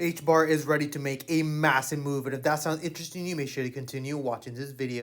HBAR is ready to make a massive move, and if that sounds interesting to you, make sure to continue watching this video.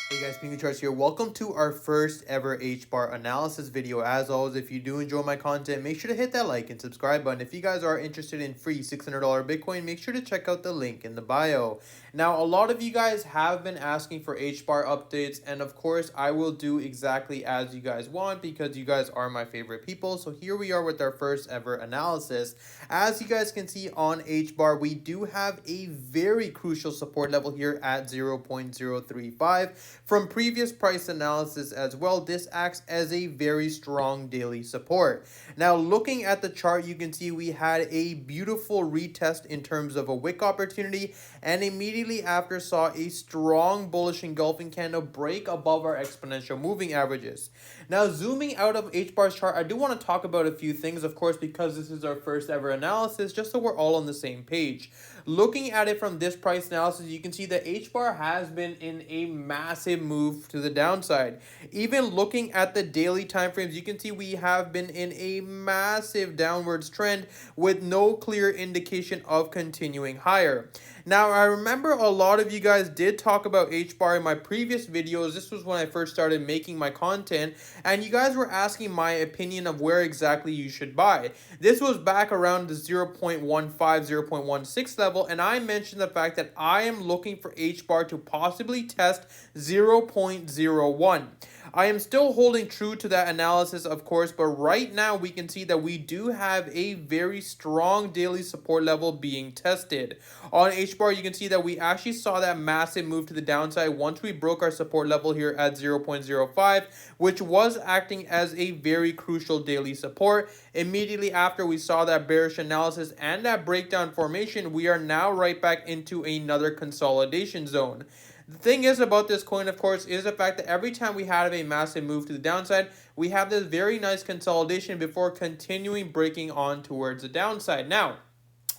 Hey guys, Pingu Charts here. Welcome to our first ever HBAR analysis video. As always, if you do enjoy my content, make sure to hit that like and subscribe button. If you guys are interested in free $600 Bitcoin, make sure to check out the link in the bio. Now, a lot of you guys have been asking for HBAR updates, and of course, I will do exactly as you guys want because you guys are my favorite people. So here we are with our first ever analysis. As you guys can see on HBAR, we do have a very crucial support level here at 0.035. From previous price analysis as well, this acts as a very strong daily support. Now, looking at the chart, you can see we had a beautiful retest in terms of a wick opportunity, and immediately after saw a strong bullish engulfing candle break above our exponential moving averages. Now, zooming out of HBAR's chart, I do want to talk about a few things, of course, because this is our first ever analysis, just so we're all on the same page. Looking at it from this price analysis, you can see that HBAR has been in a massive move to the downside. Even looking at the daily time frames, you can see we have been in a massive downwards trend with no clear indication of continuing higher. Now, I remember a lot of you guys did talk about HBAR in my previous videos. This was when I first started making my content, and you guys were asking my opinion of where exactly you should buy. This was back around the 0.15, 0.16 level, and I mentioned the fact that I am looking for HBAR to possibly test 0.01. I am still holding true to that analysis, of course, but right now we can see that we do have a very strong daily support level being tested. On HBAR, you can see that we actually saw that massive move to the downside once we broke our support level here at 0.05, which was acting as a very crucial daily support. Immediately after we saw that bearish analysis and that breakdown formation, we are now right back into another consolidation zone. The thing is about this coin, of course, is the fact that every time we have a massive move to the downside, we have this very nice consolidation before continuing breaking on towards the downside. Now,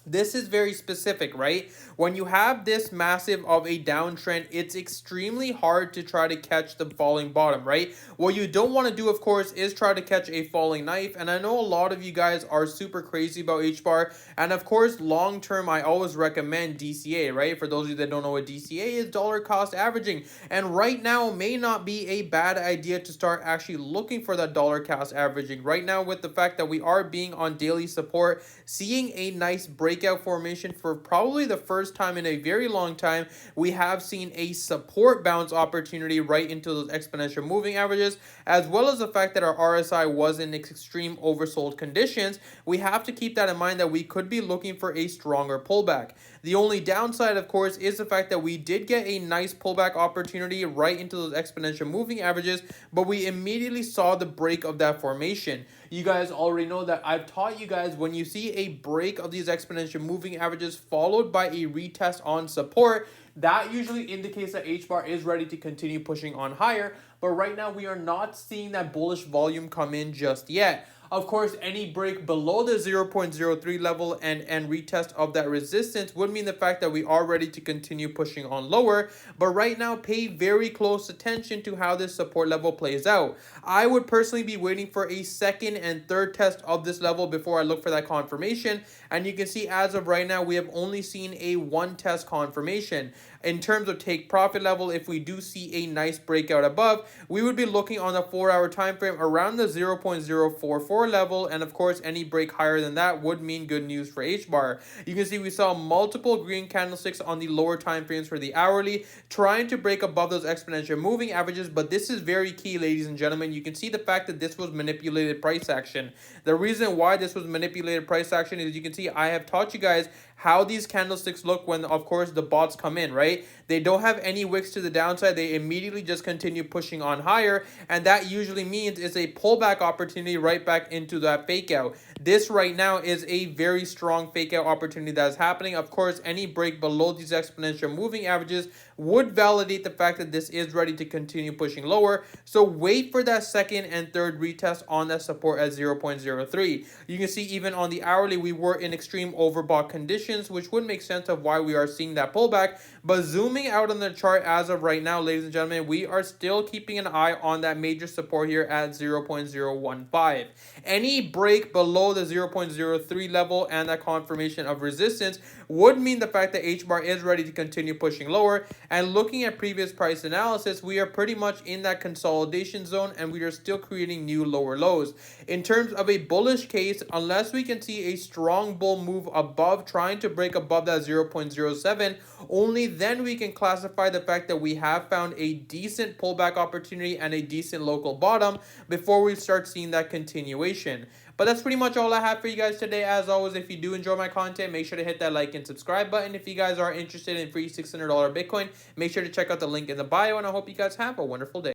this is very specific, right? When you have this massive of a downtrend, it's extremely hard to try to catch the falling bottom, right? What you don't want to do, of course, is try to catch a falling knife. And I know a lot of you guys are super crazy about HBAR. And of course, long term, I always recommend DCA, right? For those of you that don't know what DCA is, dollar cost averaging. And right now may not be a bad idea to start actually looking for that dollar cost averaging. Right now, with the fact that we are being on daily support, seeing a nice breakout formation for probably the first time in a very long time, we have seen a support bounce opportunity right into those exponential moving averages, as well as the fact that our RSI was in extreme oversold conditions. We have to keep that in mind that we could be looking for a stronger pullback. The only downside, of course, is the fact that we did get a nice pullback opportunity right into those exponential moving averages, but we immediately saw the break of that formation. You guys already know that I've taught you guys when you see a break of these exponential moving averages followed by a retest on support, that usually indicates that HBAR is ready to continue pushing on higher. But right now we are not seeing that bullish volume come in just yet. Of course, any break below the 0.03 level and retest of that resistance would mean the fact that we are ready to continue pushing on lower. But right now, pay very close attention to how this support level plays out. I would personally be waiting for a second and third test of this level before I look for that confirmation. And you can see as of right now, we have only seen a one test confirmation. In terms of take profit level, if we do see a nice breakout above, we would be looking on the 4-hour time frame around the 0.044 level, and of course any break higher than that would mean good news for HBAR. You can see we saw multiple green candlesticks on the lower time frames for the hourly, trying to break above those exponential moving averages, but this is very key, ladies and gentlemen. You can see the fact that this was manipulated price action. The reason why this was manipulated price action is you can see I have taught you guys how these candlesticks look when, of course, the bots come in, right? They don't have any wicks to the downside. They immediately just continue pushing on higher, and that usually means it's a pullback opportunity right back into that fake out. This right now is a very strong fake out opportunity that is happening. Of course, any break below these exponential moving averages would validate the fact that this is ready to continue pushing lower. So wait for that second and third retest on that support at 0.03. You can see even on the hourly, we were in extreme overbought conditions, which would make sense of why we are seeing that pullback. But zooming out on the chart as of right now, ladies and gentlemen, we are still keeping an eye on that major support here at 0.015. Any break below the 0.03 level and that confirmation of resistance would mean the fact that H bar is ready to continue pushing lower. And looking at previous price analysis, we are pretty much in that consolidation zone and we are still creating new lower lows. In terms of a bullish case, unless we can see a strong bull move above, trying to break above that 0.07, only then we can classify the fact that we have found a decent pullback opportunity and a decent local bottom before we start seeing that continuation. But that's pretty much all I have for you guys today. As always, if you do enjoy my content, make sure to hit that like and subscribe button. If you guys are interested in free $600 Bitcoin, make sure to check out the link in the bio, and I hope you guys have a wonderful day.